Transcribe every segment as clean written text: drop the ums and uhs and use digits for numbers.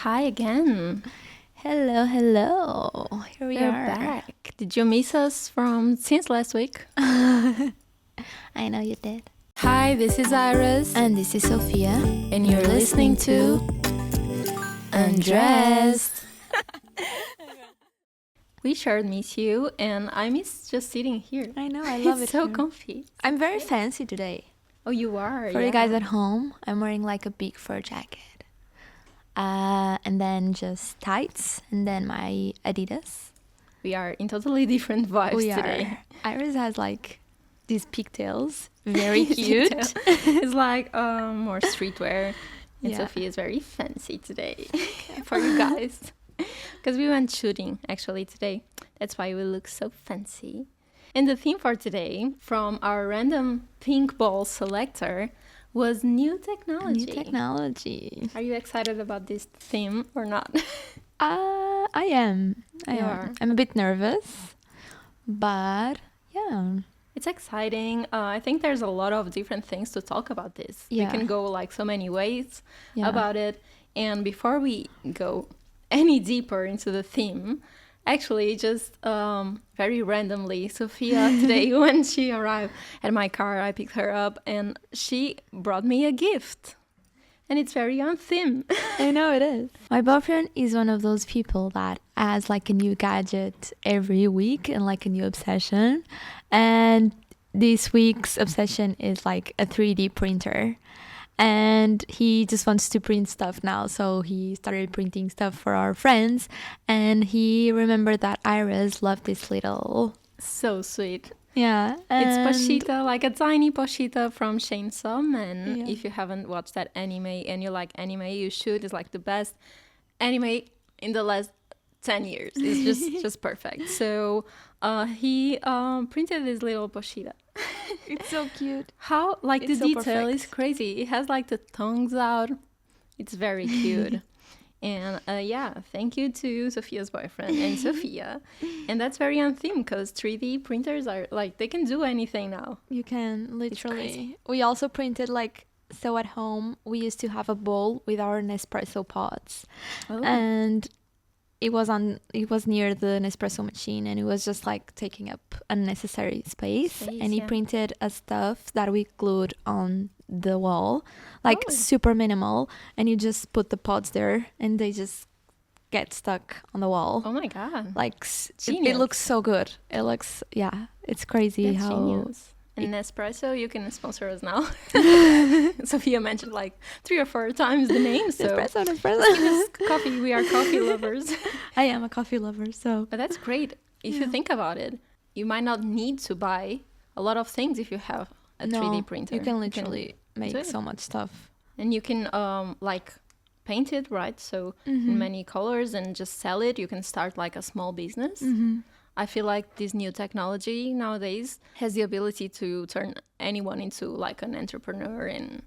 Hi again. Hello. Here we We're are. back. Did you miss us from since last week? I know you did. Hi, this is Iris. And this is Sophia. And you're listening to Undressed. We sure miss you, and I miss just sitting here. I know, I love It's it so here. comfy. I'm very fancy today. Oh, you are? For you guys at home, I'm wearing like a big fur jacket. And then just tights, and then my Adidas. We are in totally different vibes today. Iris has like these pigtails, very cute. It's like more streetwear. And Yeah. Sophie is very fancy today for you guys. Because we went shooting actually today. That's why we look so fancy. And the theme for today from our random pink ball selector was new technology. New technology. Are you excited about this theme or not? I am. You are. I'm a bit nervous, but yeah. It's exciting. I think there's a lot of different things to talk about this. Yeah. We can go like so many ways Yeah. about it. And before we go any deeper into the theme, actually just very randomly, Sophia today when she arrived at my car, I picked her up and she brought me a gift. And it's very on theme. I know it is. My boyfriend is one of those people that has like a new gadget every week and like a new obsession. And this week's obsession is like a 3D printer. And he just wants to print stuff now. So he started printing stuff for our friends. And he remembered that Iris loved this little... So sweet. Yeah. It's Pochita, like a tiny Pochita from Chainsaw Man. Yeah. If you haven't watched that anime and you like anime, you should. It's like the best anime in the last 10 years. It's just perfect. So he printed this little Pochita. It's so cute. How, like, It's the so detail is perfect. crazy. It has like the tongues out. It's very cute. And yeah, thank you to Sophia's boyfriend and Sophia. And that's very on theme because 3D printers are like, they can do anything now. You can crazy. literally. We also printed like, so at home we used to have a bowl with our Nespresso pods. Oh. And it was near the Nespresso machine and it was just like taking up unnecessary space. And he yeah. printed a stuff that we glued on the wall, like Oh. super minimal, and you just put the pods there and they just get stuck on the wall. Oh my God. Like it Genius. looks so good. It looks, yeah, it's crazy That's how genius. And Nespresso, you can sponsor us now. Sophia mentioned like 3 or 4 times the name. So Nespresso. give us coffee. We are coffee lovers. I am a coffee lover, so But that's great. If you think about it, you might not need to buy a lot of things if you have a 3D printer. You can literally do make it. so much stuff. And you can like paint it, right? So in many colors and just sell it. You can start like a small business. I feel like this new technology nowadays has the ability to turn anyone into like an entrepreneur and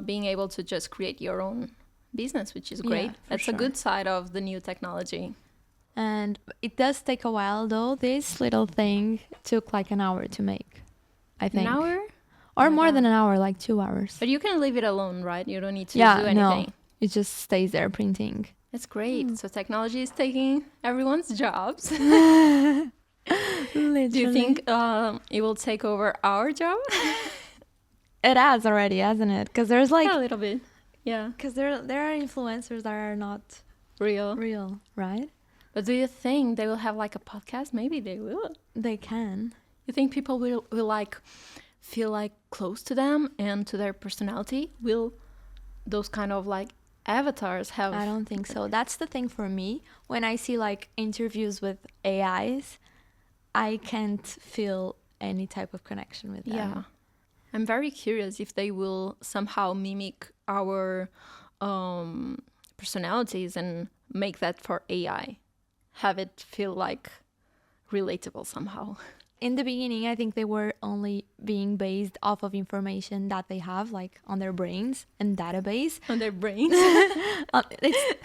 being able to just create your own business, which is great. Yeah, for That's a sure. good side of the new technology. And it does take a while though. This little thing took like an hour to make, I think. An hour? Or Oh my more God. than an hour, like 2 hours. But you can leave it alone, right? You don't need to do Yeah, anything. no. It just stays there printing. That's great. So technology is taking everyone's jobs. Literally. Do you think it will take over our job? It has already, hasn't it? Because there's like... A little bit. Yeah. Because there are influencers that are not Real. real, right? But do you think they will have like a podcast? Maybe they will. They can. You think people will like feel like close to them and to their personality? Will those kind of like avatars have... I don't think so. That's the thing for me. When I see like interviews with AIs, I can't feel any type of connection with them. Yeah. I'm very curious if they will somehow mimic our personalities and make that for AI. Have it feel like relatable somehow. In the beginning, I think they were only being based off of information that they have, like on their brains and database. On their brains.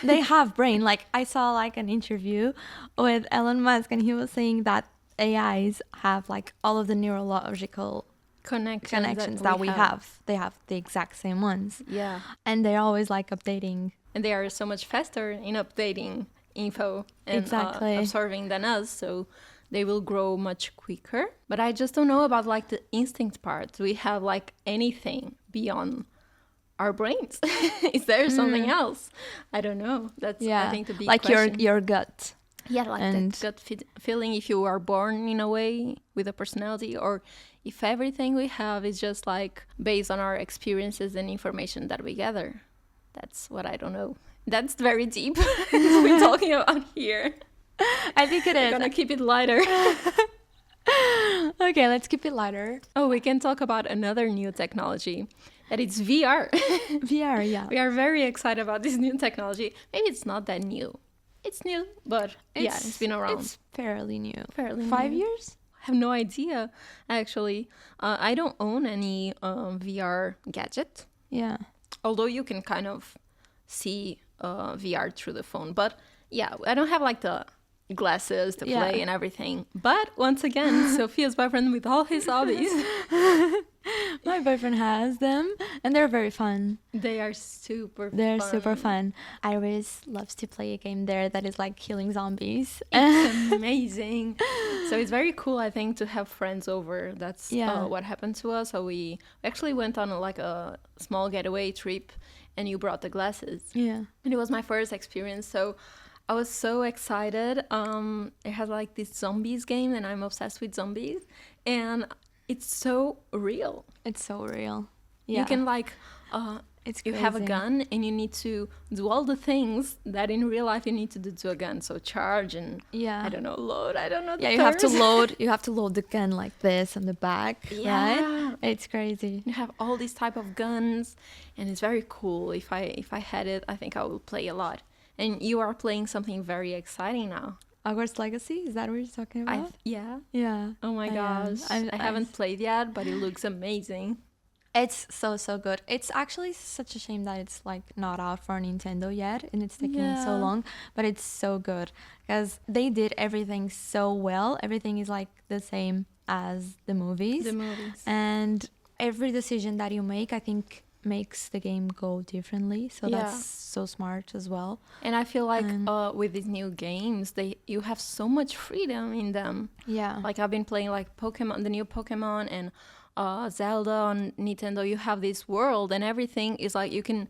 They have brain. Like I saw like an interview with Elon Musk, and he was saying that AIs have like all of the neurological connections that we have. They have the exact same ones. Yeah. And they're always like updating and they are so much faster in updating info and Exactly. observing than us, so they will grow much quicker. But I just don't know about like the instinct part. Do we have like anything beyond our brains? Is there something else? I don't know. That's I think the big like question. your gut. Yeah, like And- that gut feeling, if you are born in a way with a personality, or if everything we have is just like based on our experiences and information that we gather. That's what I don't know. That's very deep we're talking about here. I think it We're is. gonna keep it lighter. Okay, let's keep it lighter. Oh, we can talk about another new technology. That it's VR. VR, yeah. We are very excited about this new technology. Maybe it's not that new. It's new, but it's been around. It's fairly new. Fairly 5 new. years? I have no idea, actually. I don't own any VR gadget, Yeah. although you can kind of see VR through the phone. But yeah, I don't have like the glasses to Yeah. play and everything. But once again, Sophia's boyfriend with all his hobbies, My boyfriend has them, and they're very fun. they are super They're fun. super fun. Iris loves to play a game there that is like killing zombies. It's amazing. So it's very cool, I think, to have friends over. That's what happened to us. So we actually went on like a small getaway trip, and you brought the glasses. Yeah. And it was my first experience, so I was so excited. It has like this zombies game, and I'm obsessed with zombies. And it's so real. It's so real. Yeah. You can like, It's you have a crazy. gun, and you need to do all the things that in real life you need to do to a gun. So charge and Yeah. I don't know, load. I don't know. Yeah, you have to load. You have to load the gun like this on the back, Yeah. right? It's crazy. You have all these type of guns, and it's very cool. If I had it, I think I would play a lot. And you are playing something very exciting now. Hogwarts Legacy, is that what you're talking about? Yeah. Yeah. Oh my I am. gosh. I haven't played yet, but it looks amazing. It's so good. It's actually such a shame that it's like not out for Nintendo yet, and it's taking so Yeah. long. But it's so good because they did everything so well. Everything is like the same as the movies, The movies. and every decision that you make, I think, makes the game go differently. So Yeah. that's so smart as well. And I feel like with these new games, you have so much freedom in them. Yeah. Like I've been playing like Pokemon, the new Pokemon, and Zelda on Nintendo. You have this world, and everything is like you can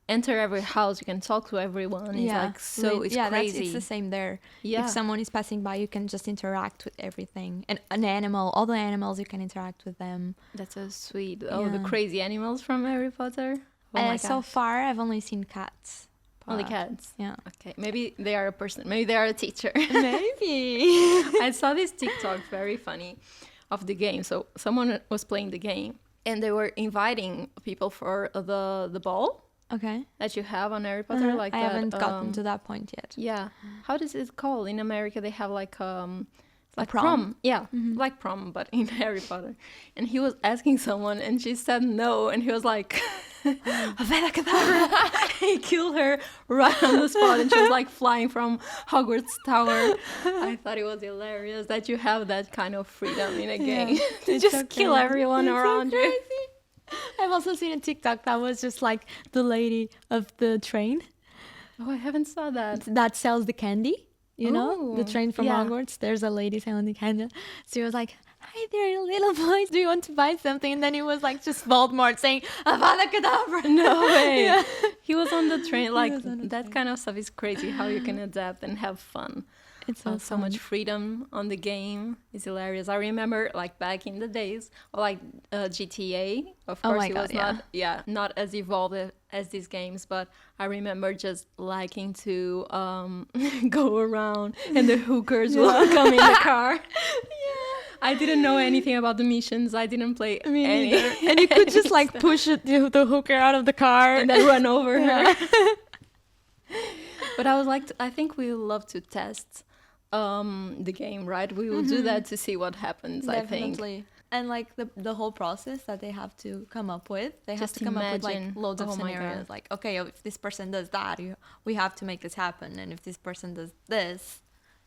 enter every house, you can talk to everyone. It's like so it's crazy. It's the same there. Yeah. If someone is passing by, you can just interact with everything. And an animal, all the animals, you can interact with them. That's so sweet. Oh, the Yeah. crazy animals from Harry Potter. Oh my So gosh. far, I've only seen cats. Only but- cats. Yeah. Okay, maybe they are a person. Maybe they are a teacher. Maybe. I saw this TikTok, very funny, of the game. So someone was playing the game, and they were inviting people for the ball Okay. that you have on Harry Potter. Like I that, haven't gotten to that point yet. Yeah. How does it called in America? They have like like prom? Yeah, like prom, but in Harry Potter. And he was asking someone, and she said no, and he was like, Avada Kedavra. He killed her right on the spot, and she was like flying from Hogwarts Tower. I thought it was hilarious that you have that kind of freedom in a game to it's just so kill crazy. everyone It's so around you. I've also seen a TikTok that was just like the lady of the train Oh, I haven't saw that. that sells the candy. You know, the Ooh, train from yeah. Hogwarts. There's a lady selling the candy. So he was like, "Hi there, little boys. Do you want to buy something?" And then he was like, just Voldemort saying, "Avada Kedavra." No way. Yeah. He was on the train. Like was on the that kind of stuff is crazy. How you can adapt and have fun. It's So much freedom on the game is hilarious. I remember like back in the days, or like GTA. Of Oh course, my it God, was not as evolved as these games. But I remember just liking to go around, and the hookers will come in the car. I didn't know anything about the missions. I didn't play Me any. neither. And you could just like push the hooker out of the car. and then run over Yeah. her. But I was like, I think we love to test the game, right? We will do that to see what happens. I think. Definitely. And like the whole process that they have to come up with, they Just have to come up with like imagine. loads of Oh my scenarios. God. Like, okay, if this person does that, we have to make this happen. And if this person does this,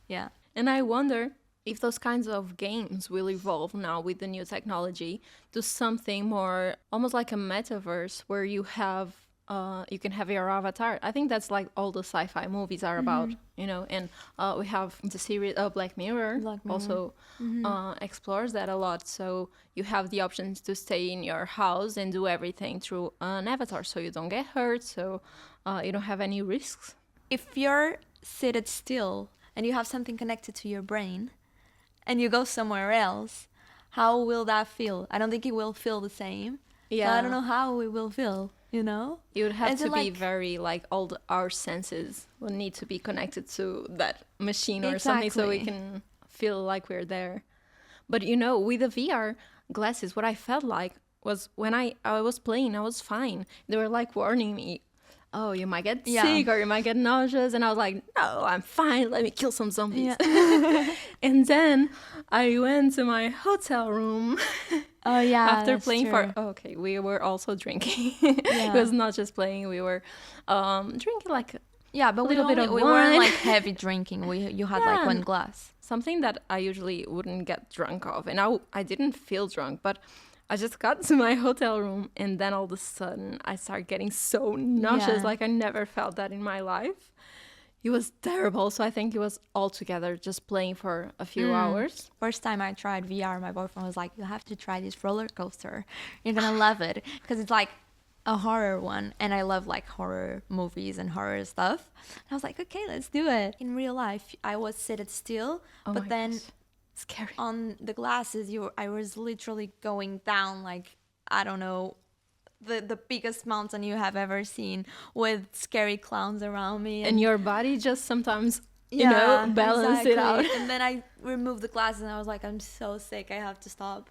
yeah. And I wonder if those kinds of games will evolve now with the new technology to something more almost like a metaverse where you have you can have your avatar. I think that's like all the sci-fi movies are about, and we have the series Black Mirror, also explores that a lot. So you have the options to stay in your house and do everything through an avatar, so you don't get hurt, so you don't have any risks. If you're seated still and you have something connected to your brain and you go somewhere else, how will that feel? I don't think it will feel the same. Yeah. So I don't know how it will feel, you know? It would have to be very, like, our senses will need to be connected to that machine or something so we can feel like we're there. But, with the VR glasses, what I felt like was when I was playing, I was fine. They were, like, warning me, oh, you might get sick or you might get nauseous. And I was like, no, I'm fine. Let me kill some zombies. Yeah. And then I went to my hotel room. Oh, yeah. After playing okay, we were also drinking. It was not just playing. We were drinking like but a little bit of wine. We weren't like heavy drinking. You had like one glass. Something that I usually wouldn't get drunk of. And I didn't feel drunk, but I just got to my hotel room and then all of a sudden I started getting so nauseous. Like I never felt that in my life. It was terrible. So I think it was all together just playing for a few hours. First time I tried VR, my boyfriend was like, you have to try this roller coaster. You're going to love it. Because it's like a horror one. And I love like horror movies and horror stuff. And I was like, okay, let's do it. In real life, I was seated still. But then... Gosh. Scary. On the glasses, I was literally going down like, I don't know, the biggest mountain you have ever seen with scary clowns around me. And your body just sometimes, balance it out. And then I removed the glasses and I was like, I'm so sick, I have to stop.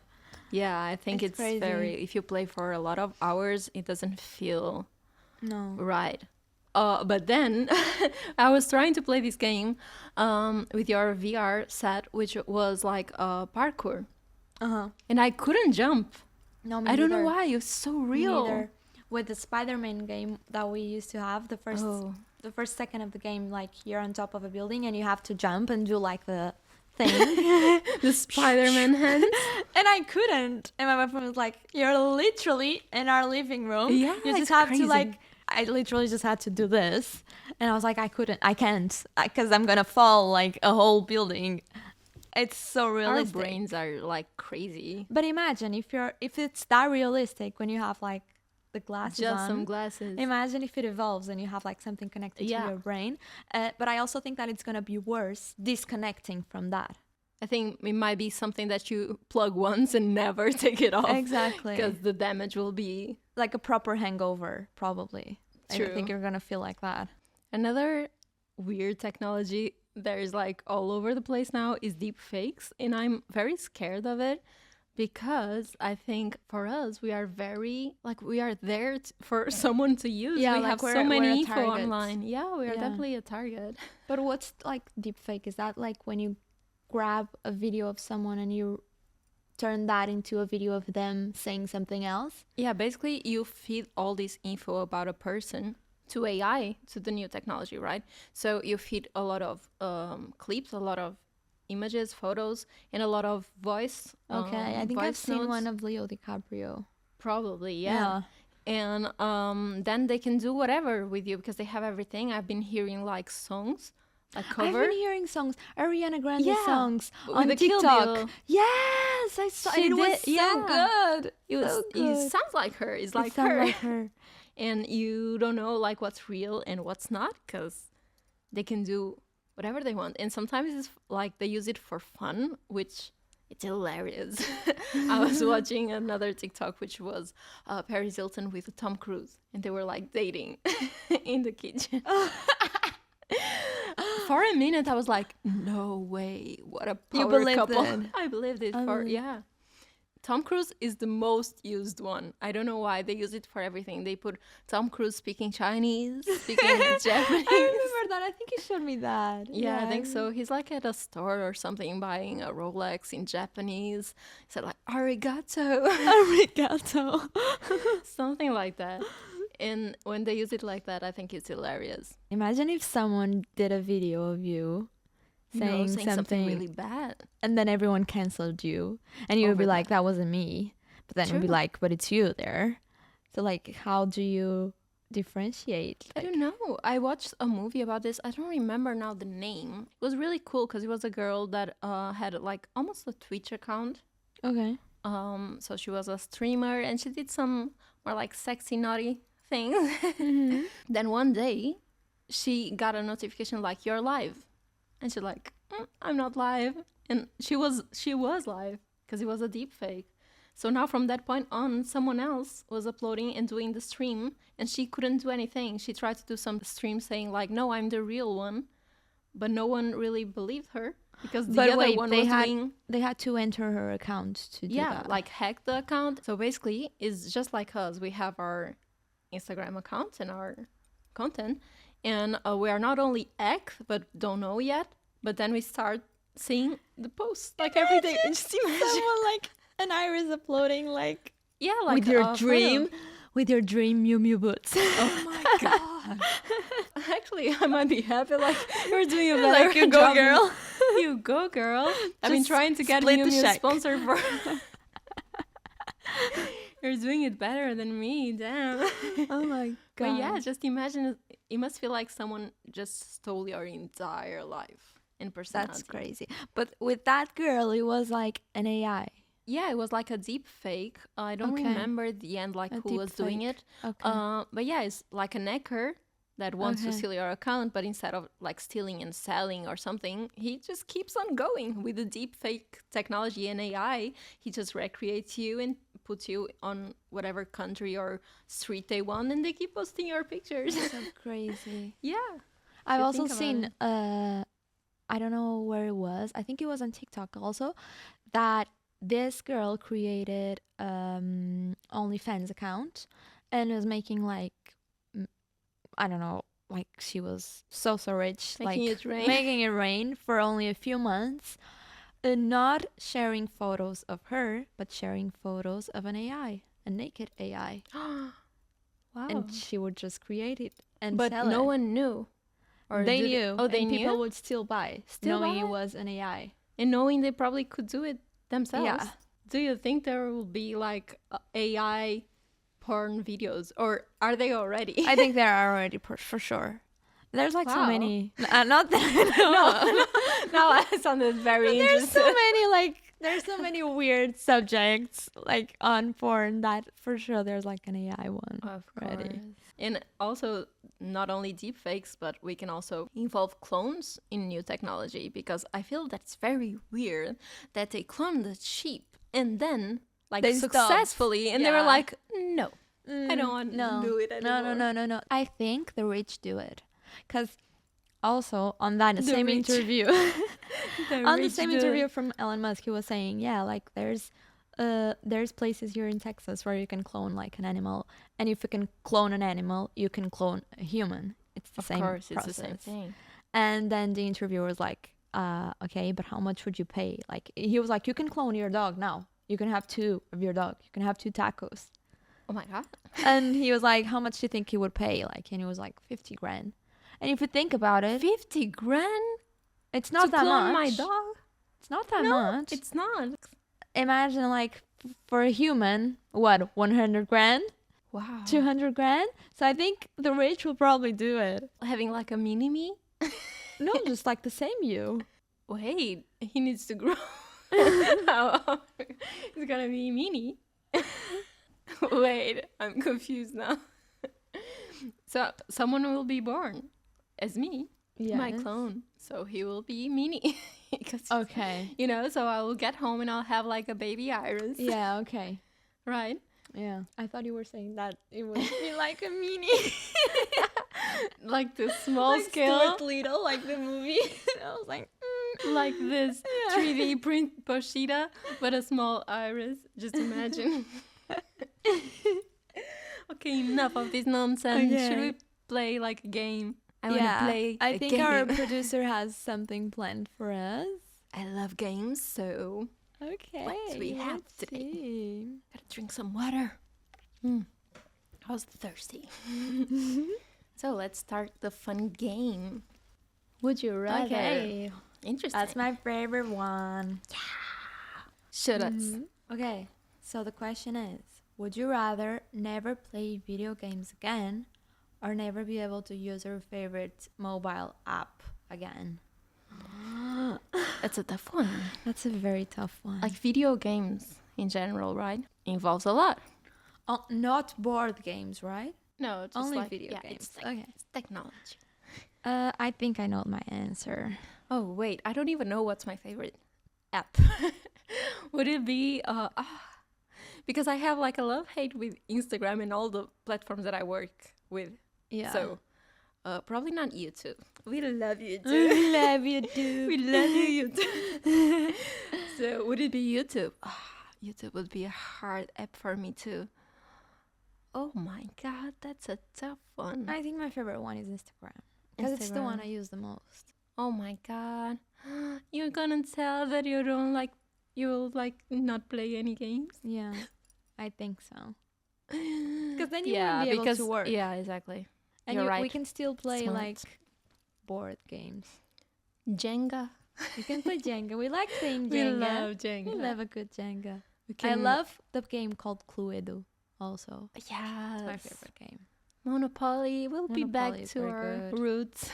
Yeah, I think it's very, if you play for a lot of hours, it doesn't feel right. But then I was trying to play this game with your VR set, which was like parkour. And I couldn't jump. No, me I don't neither. know why. It was so real. Me neither. With the Spider-Man game that we used to have, the first second of the game, like you're on top of a building and you have to jump and do like the thing. The Spider-Man hands. And I couldn't. And my boyfriend was like, you're literally in our living room. Yeah, you just have to like... I literally just had to do this. And I was like, I can't. Because I'm going to fall like a whole building. It's so realistic. Our brains are like crazy. But imagine if it's that realistic when you have like the glasses just on. Some glasses. Imagine if it evolves and you have like something connected to your brain. But I also think that it's going to be worse disconnecting from that. I think it might be something that you plug once and never take it off. Exactly. Because the damage will be... like a proper hangover, probably. True. I think you're going to feel like that. Another weird technology that is like all over the place now is deep fakes. And I'm very scared of it because I think for us, we are very, like we are there for someone to use. Yeah, we like have so many info target. online. Yeah, we are definitely a target. But what's like deep fake? Is that like when you grab a video of someone and you turn that into a video of them saying something else? Yeah, basically you feed all this info about a person to AI, to the new technology, right? So you feed a lot of clips, a lot of images, photos, and a lot of voice. Okay, I think I've seen notes. one of Leo DiCaprio. Probably, yeah. And then they can do whatever with you because they have everything. I've been hearing like songs. I've been hearing songs, Ariana Grande songs on with TikTok. Yes, I saw it. Was so good. It sounds like her. It's like her. And you don't know like what's real and what's not because they can do whatever they want. And sometimes it's like they use it for fun, which it's hilarious. I was watching another TikTok, which was Paris Hilton with Tom Cruise, and they were like dating in the kitchen. For a minute, I was like, no way. What a power couple. I believed it Tom Cruise is the most used one. I don't know why. They use it for everything. They put Tom Cruise speaking Chinese, speaking Japanese. I remember that. I think you showed me that. Yeah, I think so. He's like at a store or something buying a Rolex in Japanese. He said like, arigato. Arigato. Something like that. And when they use it like that, I think it's hilarious. Imagine if someone did a video of you saying something really bad. And then everyone canceled you. And you would be like, that wasn't me. But then it would be like, but it's you there. So like, how do you differentiate? I don't know. I watched a movie about this. I don't remember now the name. It was really cool because it was a girl that had like almost a Twitch account. Okay. So she was a streamer and she did some more like sexy, naughty things. Then one day she got a notification like, you're live. And she's like, I'm not live. And she was live because it was a deep fake. So now from that point on, someone else was uploading and doing the stream and she couldn't do anything. She tried to do some stream saying like, no, I'm the real one. But no one really believed her because the other one was doing... They had to enter her account to do that. Yeah, like hack the account. So basically, it's just like us. We have our Instagram account and our content. And we are not only but don't know yet. But then we start seeing the posts like every day. And just imagine someone like an Iris uploading like... Yeah, like with your dream... Photo. With your dream Miu Miu boots. Oh my god. Actually, I might be happy. Like, you're doing a better like, you job. Go girl. You go girl. I've been trying to get Miu Miu sponsor for... You're doing it better than me, damn. Oh my god. But yeah, just imagine, it must feel like someone just stole your entire life in personality. That's crazy. But with that girl, it was like an AI. Yeah, it was like a deep fake. I don't remember the end, like who was doing it. Okay. But yeah, it's like an hacker that wants to steal your account, but instead of like stealing and selling or something, he just keeps on going with the deep fake technology and AI. He just recreates you and puts you on whatever country or street they want, and they keep posting your pictures. So crazy. Yeah. I've also seen, I don't know where it was. I think it was on TikTok also, that this girl created OnlyFans account and was making like, I don't know, like she was so rich, making it rain for only a few months, not sharing photos of her, but sharing photos of an AI, a naked AI. Wow. And she would just create it and but sell it. No one knew. Or they knew. Oh, they and knew? People would still buy, knowing it was an AI. And knowing they probably could do it themselves. Yeah. Do you think there will be like AI porn videos, or are they already? I think there are already for sure. There's like so many. Not that no. Now I sounded very interested. There's so many weird subjects like on porn that for sure there's like an AI one already. And also not only deepfakes, but we can also involve clones in new technology, because I feel that's very weird that they cloned the sheep and then like they successfully stopped. And they were like, no, I don't want to do it anymore. No. I think the rich do it. Because also on that same interview, interview from Elon Musk, he was saying, yeah, like there's places here in Texas where you can clone like an animal, and if you can clone an animal, you can clone a human. It's the same process. It's the same thing. And then the interviewer was like, okay, but how much would you pay? Like he was like, you can clone your dog now. You can have 2 of your dog. You can have 2 tacos. Oh my god. And he was like, how much do you think he would pay? Like, and he was like 50 grand. And if you think about it, 50 grand? It's not that clone much. My dog? It's not that much. It's not. Imagine like for a human, what, 100 grand? Wow. 200 grand? So I think the rich will probably do it. Having like a mini me? No, just like the same you. Wait, he needs to grow. It's gonna be mini. Wait, I'm confused now. So someone will be born as me, my clone. So he will be mini. Okay. You know, so I will get home and I'll have like a baby Iris. Yeah, okay. Right? Yeah. I thought you were saying that it would be like a mini. Like the small scale. Stuart Little, like the movie. I was like, like this 3D print Pochita, but a small Iris. Just imagine. Okay, enough of this nonsense. Okay. Should we play like a game? I want to play I think our producer has something planned for us. I love games, so okay. What do we have today? Gotta drink some water. I was thirsty. So let's start the fun game. Would you rather? Okay. Interesting. That's my favorite one. Yeah. Should us. Okay. So the question is, would you rather never play video games again or never be able to use your favorite mobile app again? It's a tough one. That's a very tough one. Like video games in general, right? Involves a lot. Not board games, right? No, just Only like, video games. Okay. It's technology. I think I know my answer. Oh, wait. I don't even know what's my favorite app. Would it be... because I have like a love-hate with Instagram and all the platforms that I work with. Yeah. So, probably not YouTube. We love YouTube. We love YouTube. We love you, YouTube. So, would it be YouTube? YouTube would be a hard app for me too. Oh my god, that's a tough one. I think my favorite one is Instagram. Because it's the one I use the most. Oh my god. You're gonna tell that you don't like, you'll like not play any games? Yeah, I think so. Because then you won't be able to work. Yeah, exactly. And You're right. we can still play Smart. like board games. Jenga. You can play Jenga. We like playing We Jenga. love Jenga. We love a good Jenga. I I love the game called Cluedo also. Yeah, It's my favorite game. Monopoly. We'll be back Monopoly is to very our good. roots.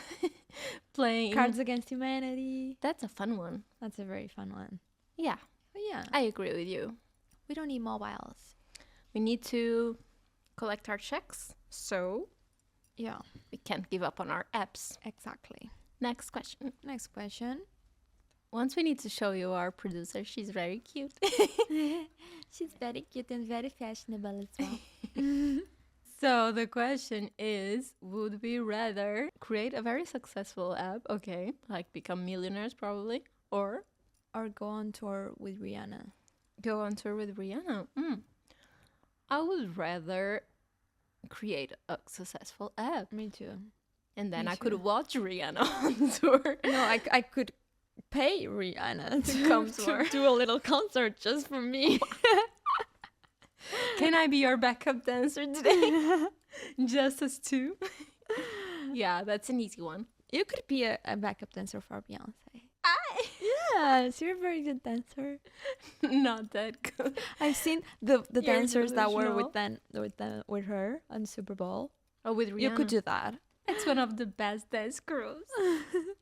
Playing. Cards Against Humanity. That's a fun one. That's a very fun one. Yeah, But yeah, I agree with you. we don't need mobiles. We need to collect our checks, so Yeah, we can't give up on our apps. exactly. Next question. Next question. Once we need to show you our producer. She's very cute. She's very cute and very fashionable as well. So the question is, would we rather create a very successful app, okay, like become millionaires probably, or Or go on tour with Rihanna. go on tour with Rihanna? I would rather create a successful app, Me too. and then Me I could too. watch Rihanna on tour. No, I could pay Rihanna To come tour. to do a little concert just for me. Can I be your backup dancer today? Just us two? Yeah, that's an easy one. You could be a backup dancer for Beyonce. Yes, you're a very good dancer. Not that good. I've seen the You're dancers that were delusional. with her on Super Bowl. Oh, with Rihanna. You could do that. It's one of the best dance crews.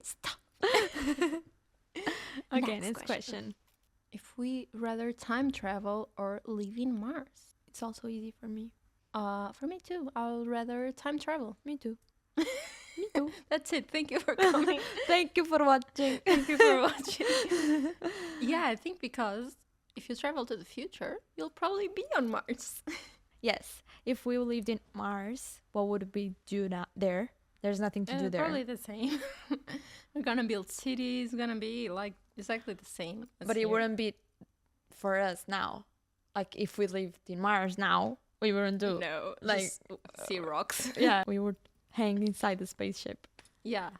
Stop. Okay, Next next question. If we rather time travel or live in Mars? It's also easy for me. For me too. I'll rather time travel. Me too. Me too. That's it. Thank you for coming. Thank you for watching. Thank you for watching. Yeah, I think because if you travel to the future, you'll probably be on Mars. Yes, if we lived in Mars, what would we do there? There's nothing to do there. Probably the same. We're gonna build cities. Gonna be like exactly the same. as But it here. wouldn't be for us now. Like if we lived in Mars now, we wouldn't do. No, like, just see rocks. Yeah, we would hang inside the spaceship. Yeah.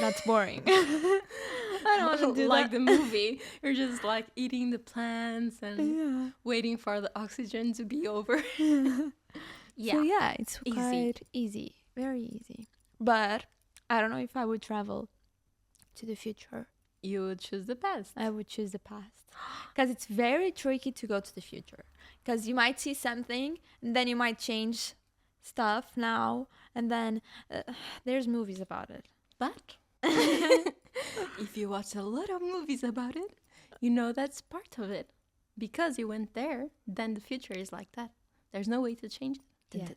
That's boring. I don't want to do like that. the movie. You're just like eating the plants and Yeah. waiting for the oxygen to be over. Yeah. So yeah, it's Easy. quite easy, very easy. But I don't know if I would travel to the future. You would choose the past. I would choose the past because it's very tricky to go to the future because you might see something and then you might change stuff now and then there's movies about it. But if you watch a lot of movies about it, you know that's part of it. Because you went there, then the future is like that. There's no way to change it. Yes.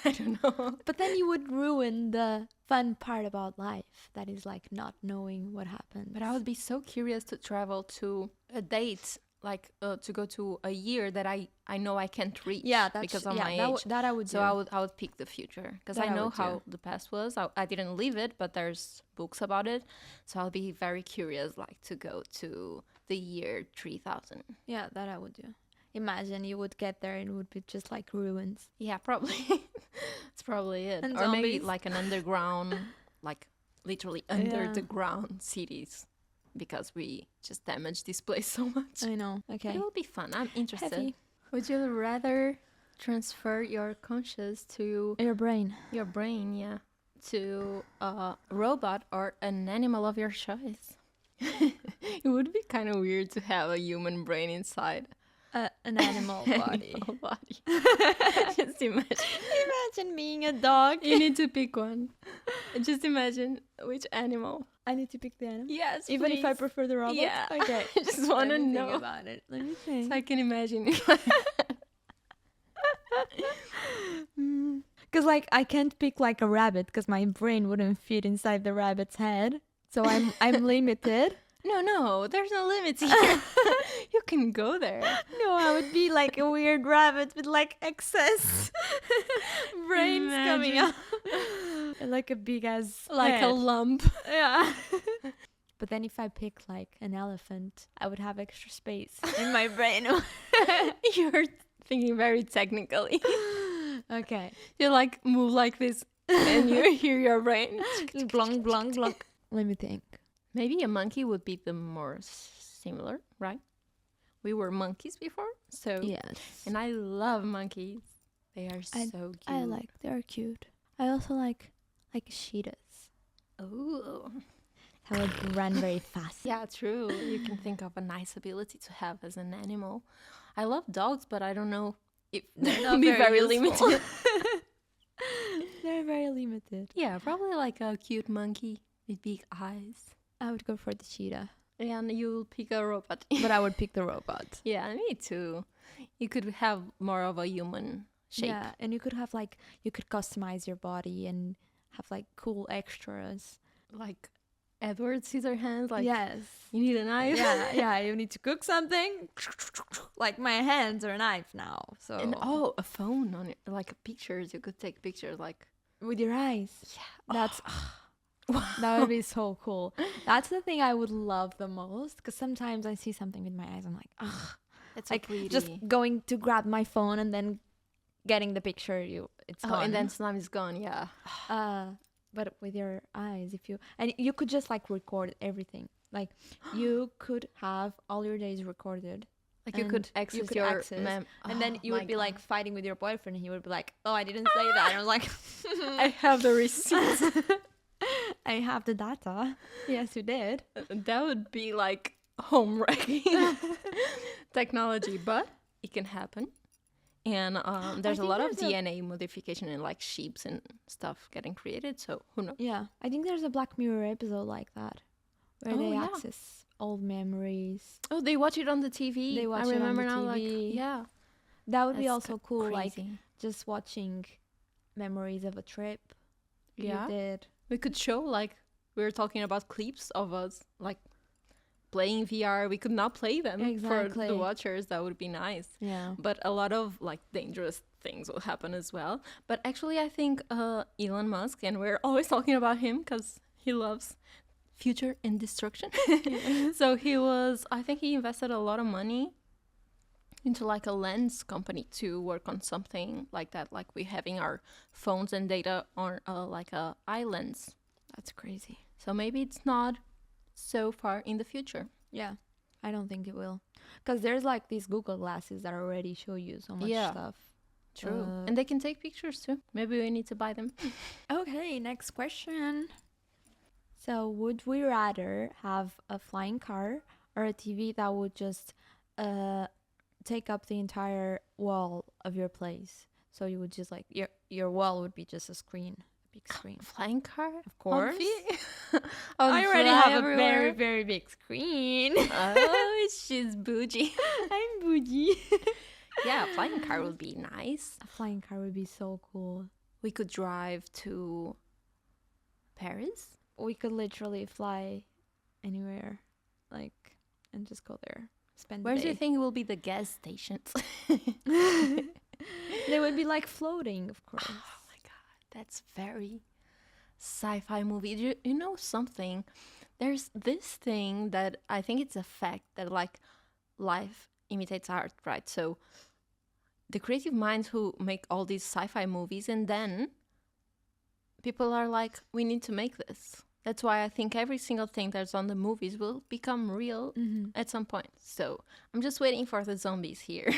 I don't know. But then you would ruin the fun part about life that is like not knowing what happened. But I would be so curious to travel to a date, like to go to a year that I know I can't reach. Yeah, that's because of my that age. that I would do. So I would pick the future because That I I know would how do. the past was. I didn't live it, but there's books about it. So I'll be very curious, like to go to the year 3000. Yeah, that I would do. Imagine you would get there and it would be just like ruins. Yeah, probably. That's probably it. And Or maybe zombies. like an underground, like literally under Yeah. the ground cities because we just damaged this place so much. I know. But Okay. it will be fun. I'm interested. Heavy. Would you rather transfer your conscious to Your brain. your brain, yeah, to a robot or an animal of your choice? It would be kind of weird to have a human brain inside. An animal body. Animal body. Just imagine. Imagine being a dog. You need to pick one. Just imagine which animal. I need to pick the animal? Yes, Even please. if I prefer the robot? Yeah. Okay. I just want to Let me know. think about it. Let me think. So I can imagine. Because like I can't pick like a rabbit because my brain wouldn't fit inside the rabbit's head. So I'm limited. No, there's no limits here. You can go there. No, I would be like a weird rabbit with like excess brains coming out. And like a big ass Like head. a lump. Yeah. But then if I pick like an elephant, I would have extra space in my brain. You're thinking very technically. Okay. You like move like this and you hear your brain. Glong, glong, glong. Let me think. Maybe a monkey would be the more similar, right? We were monkeys before, so Yes. and I love monkeys. They are so cute. They're cute. I also like cheetahs. Oh, How would run very fast. yeah, true. You can think of a nice ability to have as an animal. I love dogs, but I don't know if they're not be very very useful. limited. They're very limited. Yeah, probably like a cute monkey with big eyes. I would go for the cheetah. And you'll pick a robot. But I would pick the robot. Yeah, me too. You could have more of a human shape. Yeah, and you could have like, you could customize your body and have like cool extras. Like Edward Scissorhands. Like, yes. you need a knife. Yeah, you need to cook something. Like my hands are a knife now. So And a phone on it. Like pictures. You could take pictures like. with your eyes. Yeah. That's that would be so cool. That's the thing I would love the most because sometimes I see something with my eyes. I'm like, ugh. It's so Like pretty. just going to grab my phone and then getting the picture. It's gone. and then slime is gone. Yeah. But with your eyes, and you could just like record everything. Like you could have all your days recorded. Like you could and access and then you my would be God. like fighting with your boyfriend and he would be like, oh, I didn't say that. And I was like, I have the receipts. I have the data. Yes, you did. That would be like home wrecking technology, but it can happen. And there's a think lot of there's DNA modification and like sheeps and stuff getting created. So who knows? Yeah, I think there's a Black Mirror episode like that where Oh, they yeah. access old memories. Oh, they watch it on the TV. They watch I it on remember the now. Like, TV. yeah, That would be That's also cool, like crazy. just watching memories of a trip Yeah. you did. We could show like we were talking about clips of us like playing VR. We could not play them for Exactly. the watchers. That would be nice. Yeah. But a lot of like dangerous things will happen as well. But actually, I think Elon Musk, and we're always talking about him because he loves future and destruction. So I think he invested a lot of money into like a lens company to work on something like that, like we having our phones and data on like a eye lens. That's crazy. So maybe it's not so far in the future. Yeah. I don't think it will. Because there's like these Google glasses that already show you so much Yeah. stuff. True. And they can take pictures too. Maybe we need to buy them. Okay, next question. So, would we rather have a flying car or a TV that would just take up the entire wall of your place? So you would just like your wall would be just a screen, a big screen. Flying car? Of course. I I already have a very, very big screen. Oh, she's bougie. I'm bougie. Yeah, a flying car would be nice. A flying car would be so cool. We could drive to Paris. We could literally fly anywhere, like, and just go there. Spend Where the do you day. think will be the gas stations? They would be like floating, of course. Oh my God, that's very sci-fi movie. You know something? There's this thing that I think it's a fact that like life imitates art, right? So the creative minds who make all these sci-fi movies and then people are like, we need to make this. That's why I think every single thing that's on the movies will become real at some point. So I'm just waiting for the zombies here.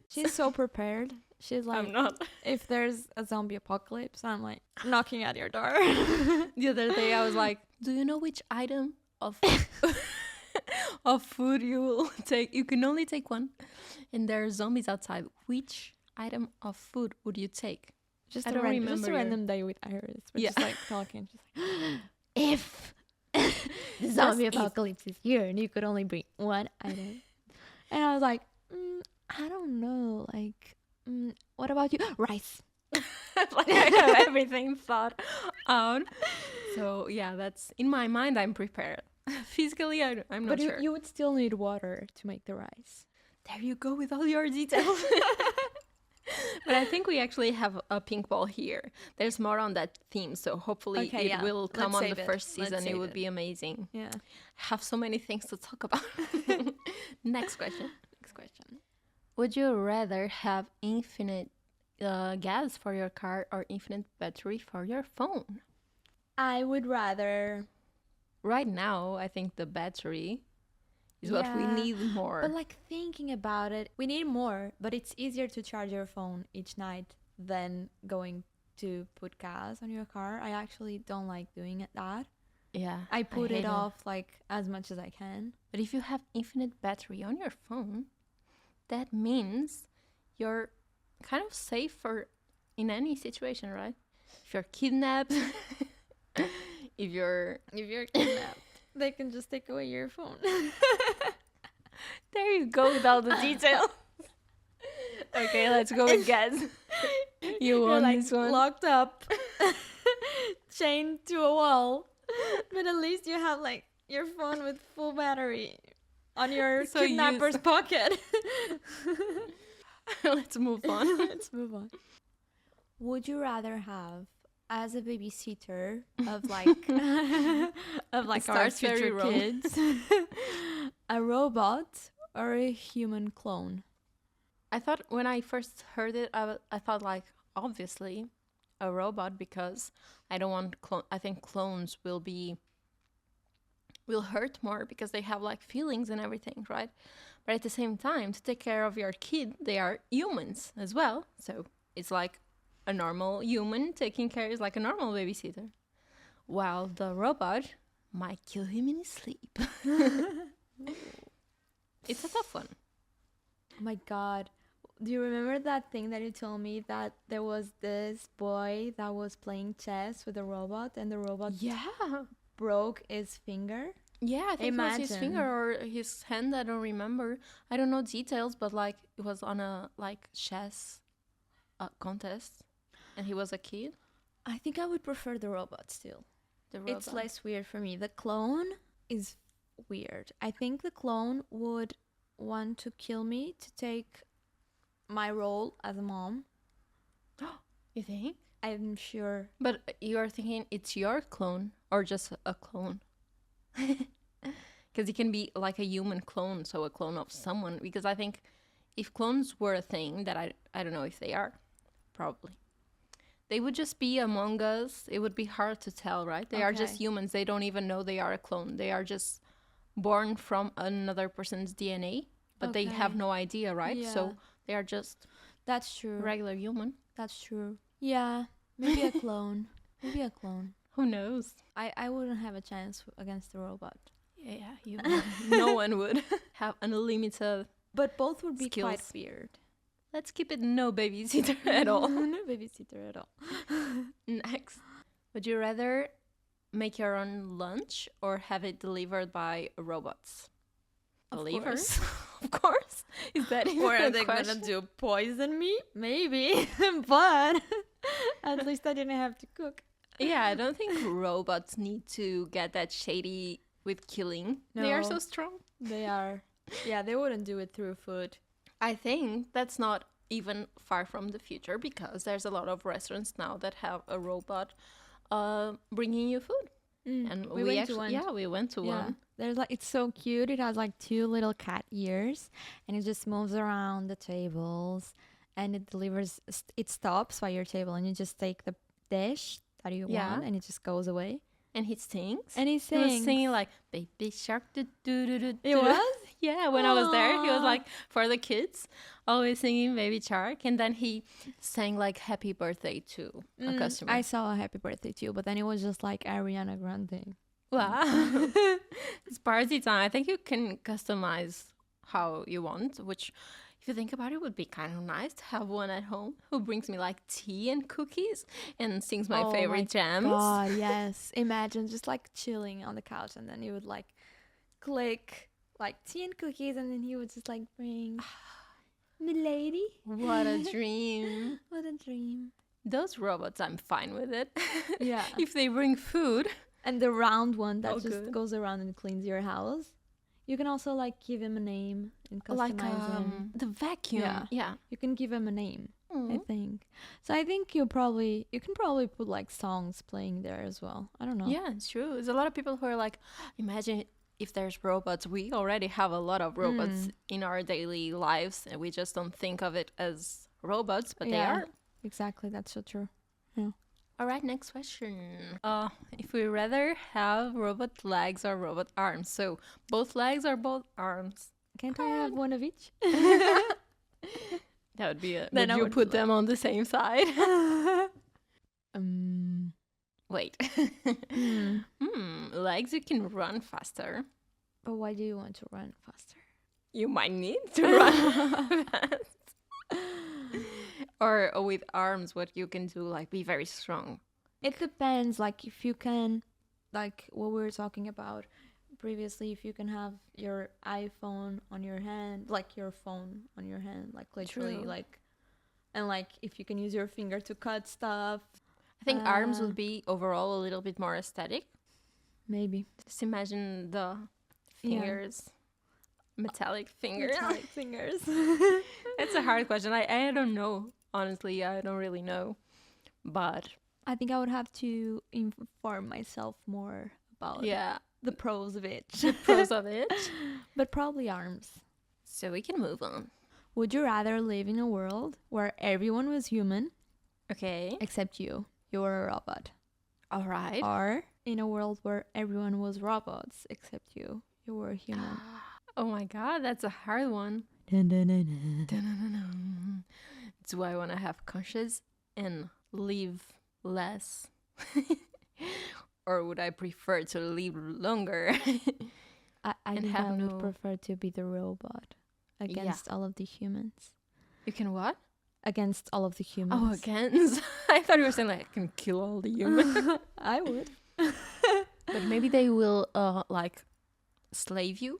She's so prepared. She's like, I'm not. if there's a zombie apocalypse, I'm like knocking at your door. The other day I was like, do you know which item of of food you will take. You can only take one, and there are zombies outside. Which item of food would you take? Just I a don't remember just a your- random day with Iris. We're Yeah. just like talking. Just like, if the zombie Just if. apocalypse is here and you could only bring one item. And I was like, I don't know. Like, what about you? Rice. Like I have everything thought out. So yeah, that's in my mind. I'm prepared. Physically, I'm not But sure. you would still need water to make the rice. There you go with all your details. But I think we actually have a pink ball here. There's more on that theme, so hopefully Okay, it yeah. will come Let's on the save it. first Let's season. It save would it. be amazing. Yeah. Have so many things to talk about. Next question. Next question. Would you rather have infinite gas for your car or infinite battery for your phone? I would rather. Right now, I think the battery is what we Yeah, need more. But like thinking about it, we need more, but it's easier to charge your phone each night than going to put gas on your car. I actually don't like doing that. Yeah. I put hate it off like as much as I can. But if you have infinite battery on your phone, that means you're kind of safe for in any situation, right? If you're kidnapped, if you're kidnapped, they can just take away your phone. there you go with all the details. Okay, let's go with gas. You You're won like this one. locked up, chained to a wall. But at least you have like your phone with full battery on your So kidnapper's pocket. Let's move on. Let's move on. Would you rather have as a babysitter of like of like It our starts very future wrong. kids a robot or a human clone? I thought when I first heard it, I thought like obviously a robot because I don't want I think clones will hurt more because they have like feelings and everything, right? But at the same time, to take care of your kid, they are humans as well. So it's like a normal human taking care is like a normal babysitter. While the robot might kill him in his sleep. It's a tough one. Oh my god. Do you remember that thing that you told me that there was this boy that was playing chess with a robot and the robot Yeah. broke his finger? Yeah, I think it was his Imagine. finger or his hand. I don't remember. I don't know details, but like it was on a like chess contest, and he was a kid. I think I would prefer the robot still. The robot. It's less weird for me. The clone is weird. I think the clone would want to kill me to take my role as a mom. You think? I'm sure. But you are thinking it's your clone or just a clone? Because it can be like a human clone, so a clone of someone. Because I think if clones were a thing that I don't know if they are, probably. They would just be among us. It would be hard to tell, right? They are just Okay. humans. They don't even know they are a clone. They are just born from another person's DNA, but they have Okay. no idea, right? Yeah. So they are just That's true. regular human. That's true. Yeah, maybe a clone. Maybe a clone. Who knows? I wouldn't have a chance against the robot. Yeah, you. No one would have unlimited. But both would be Skills. quite weird. Let's keep it no babysitter at all. No babysitter at all. Next. Would you rather make your own lunch or have it delivered by robots? Of Believers? Of course. Is that even Or are a they question? gonna do poison me? Maybe. But at least I didn't have to cook. Yeah, I don't think robots need to get that shady with killing. They are No. so strong. They are. Yeah, they wouldn't do it through food. I think that's not even far from the future because there's a lot of restaurants now that have a robot bringing you food. And we went to one. Yeah, we went to Yeah. one. There's like it's so cute. It has like 2 little cat ears and it just moves around the tables and it delivers it stops by your table and you just take the dish that you Yeah. want and it just goes away. And he sings. And he He was sings. singing like "Baby Shark." Do, do, do, do, It do." was? Yeah, when I was there, he was Aw. like for the kids, always singing "Baby Shark," and then he sang like "Happy Birthday" to a customer. I saw a happy birthday too, but then it was just like Ariana Grande. Wow. It's party time. I think you can customize how you want, which, if you think about it, would be kind of nice to have one at home who brings me like tea and cookies and sings my favorite jams. God, yes. Imagine just like chilling on the couch and then you would like click like tea and cookies and then he would just like bring milady. What a dream. What a dream. Those robots, I'm fine with it. Yeah. If they bring food. And the round one that just good. goes around and cleans your house. You can also like give him a name and customize Like him. the vacuum. Yeah. You can give him a name, I Mm. think. So I think you can probably put like songs playing there as well. I don't know. Yeah, it's true. There's a lot of people who are like, imagine if there's robots. We already have a lot of robots in our daily lives, and we just don't think of it as robots, but they are. Exactly, that's so true. Yeah. All right, next question. If we rather have robot legs or robot arms, so both legs or both arms? Can't I have one of each? That would be it. Then Would I you would put them on the same side? Wait. Legs, you can run faster. But why do you want to run faster? You might need to run fast. Or with arms, what you can do, like be very strong. It depends, like if you can, like what we were talking about previously, if you can have your iPhone on your hand, like your phone on your hand, like literally, True. like, and like if you can use your finger to cut stuff. I think arms would be overall a little bit more aesthetic. Maybe. Just imagine the fingers. Metallic fingers. Metallic fingers. It's a hard question. I don't know. Honestly, I don't really know. But I think I would have to inform myself more about the pros of it. The pros of it. But probably arms. So we can move on. Would you rather live in a world where everyone was human, Okay. except you? You were a robot. All right. Or in a world where everyone was robots, except you? You were human. Oh my god, that's a hard one. Dun, dun, dun, dun. Dun-dun-dun-dun. Do I want to have conscience and live less? Or would I prefer to live longer? I And think have I would no- prefer to be the robot against all of the humans. You can what? Against all of the humans. Oh, against? I thought you were saying like I can kill all the humans. I would. But maybe they will like slave you,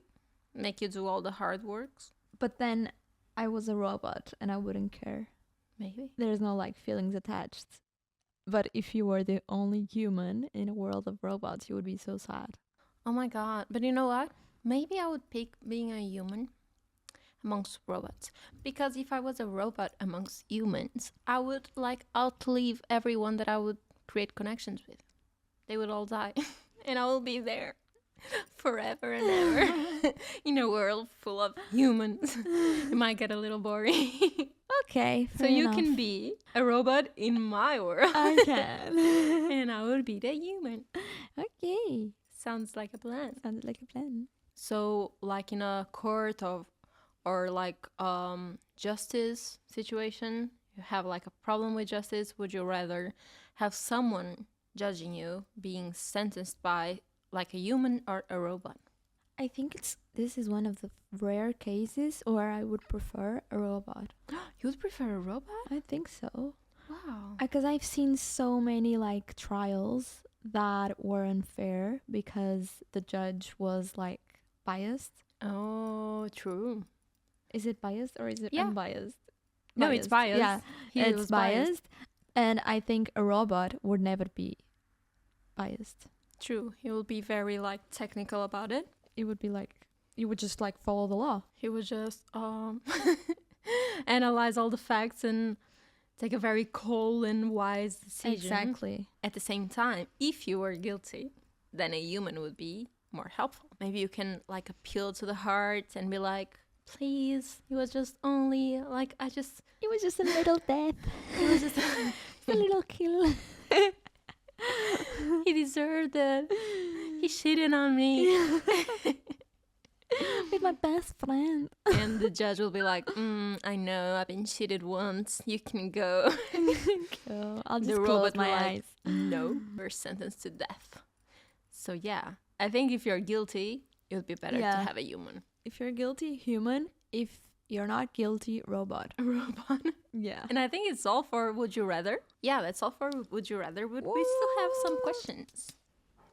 make you do all the hard works. But then I was a robot and I wouldn't care. Maybe. There's no like feelings attached. But if you were the only human in a world of robots, you would be so sad. Oh my god. But you know what? Maybe I would pick being a human amongst robots. Because if I was a robot amongst humans, I would like outlive everyone that I would create connections with. They would all die. And I will be there forever and ever in a world full of humans. It might get a little boring. Okay, So you can be a robot in my world. I can. And I would be the human. Okay. Sounds like a plan. Sounded like a plan. So like in a court of or like justice situation, you have like a problem with justice, would you rather have someone judging you being sentenced by like a human or a robot? I think this is one of the rare cases where I would prefer a robot. You would prefer a robot? I think so. Wow. Because I've seen so many like trials that were unfair because the judge was like biased. Oh, true. Is it biased or is it Yeah. unbiased? No, it's biased. Yeah, He it's was biased. And I think a robot would never be biased. True. He will be very like technical about it. It would be like, you would just like follow the law. He would just analyze all the facts and take a very cold and wise decision. Exactly. At the same time, if you were guilty, then a human would be more helpful. Maybe you can like appeal to the heart and be like, please, it was just only like It was just a little death. it was just A little kill. he deserved it. He cheated on me. With my best friend. And the judge will be like, I know, I've been cheated once. You can go. Cool. I'll just The close robot my will eyes. like, no, we're sentenced to death. So yeah, I think if you're guilty, it would be better to have a human. If you're guilty, human. If you're not guilty, robot. Robot. Yeah. And I think it's all for Would You Rather. Yeah, that's all for Would You Rather, but we still have some questions.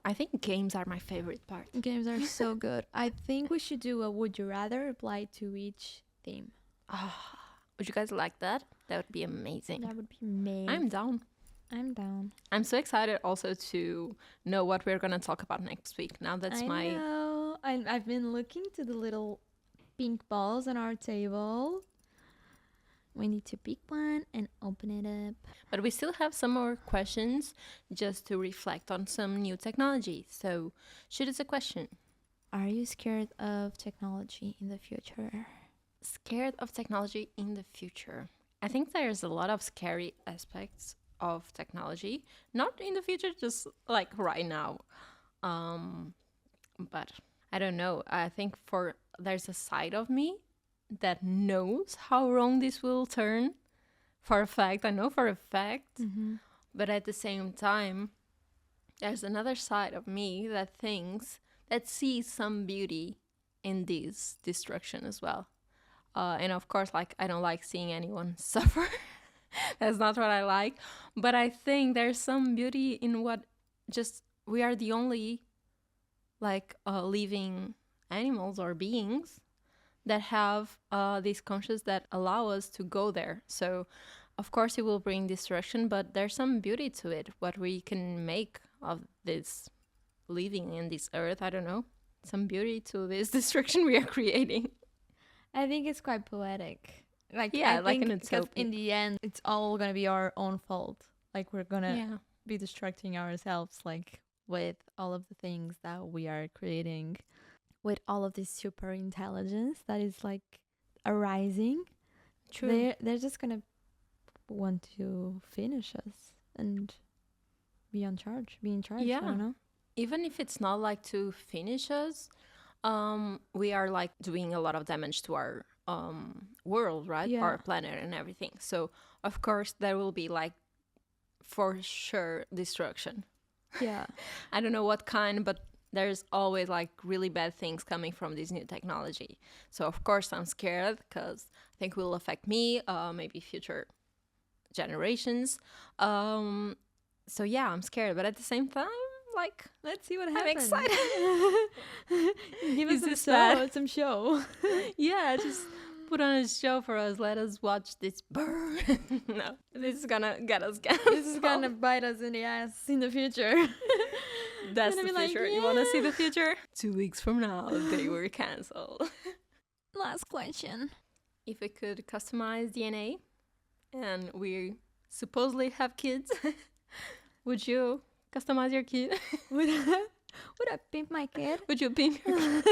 I think games are my favorite part. Games are so good. I think we should do a Would You Rather applied to each theme. Would you guys like that? That would be amazing. That would be amazing. I'm down. I'm down. I'm so excited also to know what we're going to talk about next week. Now that's I know. I've been looking to the little pink balls on our table. We need to pick one and open it up. But we still have some more questions just to reflect on some new technology. So shoot us a question. Are you scared of technology in the future? Scared of technology in the future? I think there's a lot of scary aspects of technology. Not in the future, just like right now. But I don't know. I think there's a side of me that knows how wrong this will turn. For a fact, I know for a fact. Mm-hmm. But at the same time, there's another side of me that sees some beauty in this destruction as well. And of course, like, I don't like seeing anyone suffer. That's not what I like. But I think there's some beauty in we are the only living animals or beings that have this conscious that allow us to go there. So of course it will bring destruction, but there's some beauty to it, what we can make of this living in this earth. I don't know, some beauty to this destruction we are creating. I think it's quite poetic. Like an utopia. In the end, it's all gonna be our own fault. Like, we're gonna be destructing ourselves, like, with all of the things that we are creating, with all of this super intelligence that is like arising. True. They're just gonna want to finish us and be in charge. Yeah. I don't know. Even if it's not like to finish us, we are like doing a lot of damage to our world, right? Yeah. Our planet and everything. So of course there will be like for sure destruction. Yeah. I don't know what kind, but there's always like really bad things coming from this new technology. So of course I'm scared because I think it will affect me, maybe future generations. So yeah, I'm scared, but at the same time, like, Let's see what I'm happens. excited. Give Is us this some show. Yeah, just put on a show for us. Let us watch this burn. No, this is gonna get us canceled. This is gonna bite us in the ass in the future. That's gonna the be like, future. You want to see the future? 2 weeks from now, they were canceled. Last question. If we could customize DNA and we supposedly have kids, would you customize your kid? Would I pimp my kid? Would you pimp your kid?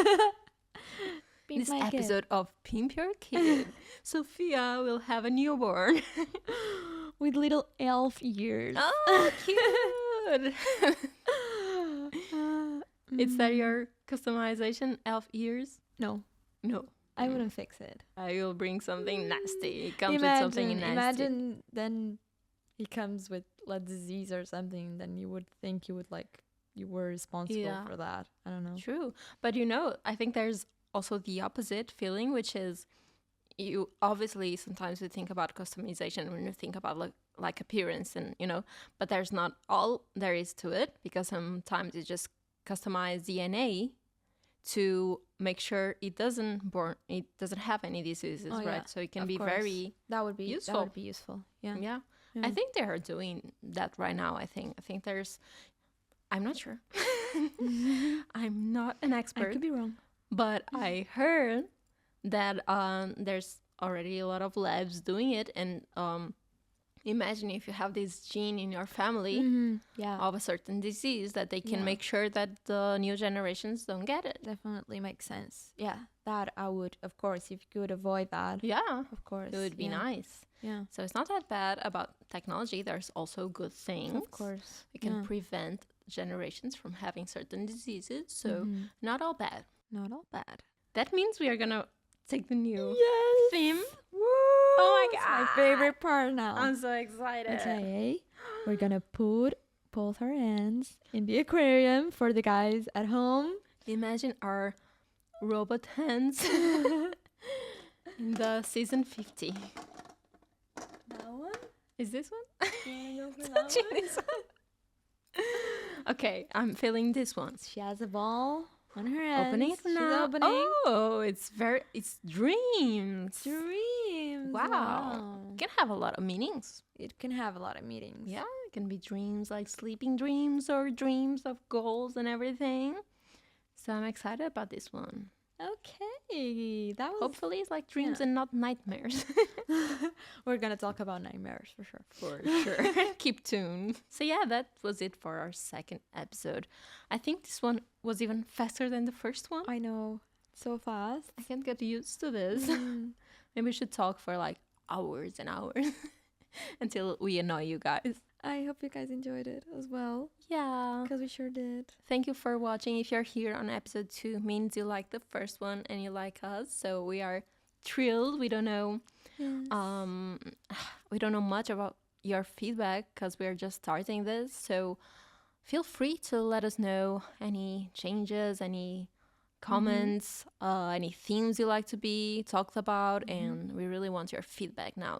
Pimp This my episode of Pimp Your Kid, Sophia will have a newborn. with little elf ears. Oh, cute! Is that your customization? Elf ears? No, No. I wouldn't fix it. I will bring something nasty. It comes with something nasty. Imagine then he comes with a disease or something, then you would think you were responsible for that. I don't know. True. But I think there's also the opposite feeling, which is you obviously sometimes we think about customization when you think about like appearance and but there's not all there is to it, because sometimes you just customize DNA to make sure it doesn't have any diseases, right? Yeah, So it can be very useful. That would be useful. Yeah. Yeah. I think they are doing that right now. I think there's, I'm not sure. I'm not an expert. I could be wrong. But I heard that there's already a lot of labs doing it, and imagine if you have this gene in your family of a certain disease, that they can make sure that the new generations don't get it. Definitely makes sense. Yeah, that I would, of course, if you could avoid that. Yeah, of course. It would be nice. Yeah. So it's not that bad about technology. There's also good things. Of course. We can prevent generations from having certain diseases. So not all bad. Not all bad. That means we are going to take the new theme. Woo! Oh my It's God. my favorite part now. I'm so excited. Okay. We're going to put both our hands in the aquarium for the guys at home. Imagine our robot hands in the season 50. That one? Is this one? You wanna go for that one? This one? Okay, I'm feeling this one. She has a ball on her hands. Opening it She's now. opening. Oh, it's dreams. Dreams. Wow. Can have a lot of meanings. It can have a lot of meanings. Yeah, it can be dreams like sleeping dreams or dreams of goals and everything. So I'm excited about this one. Okay. That was... Hopefully it's like dreams and not nightmares. We're going to talk about nightmares for sure. For sure. Keep tuned. So yeah, that was it for our second episode. I think this one was even faster than the first one. I know. So fast. I can't get used to this. Maybe we should talk for like hours and hours until we annoy you guys. I hope you guys enjoyed it as well. Yeah. Because we sure did. Thank you for watching. If you're here on episode 2, means you like the first one and you like us. So we are thrilled. We don't know we don't know much about your feedback because we're just starting this. So feel free to let us know any changes, any comments, any themes you like to be talked about, and we really want your feedback now.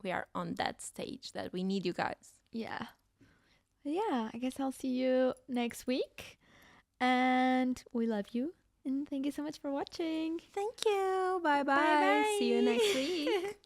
We are on that stage that we need you guys. Yeah. Yeah, I guess I'll see you next week. And we love you. And thank you so much for watching. Thank you. Bye-bye. Bye-bye. See you next week.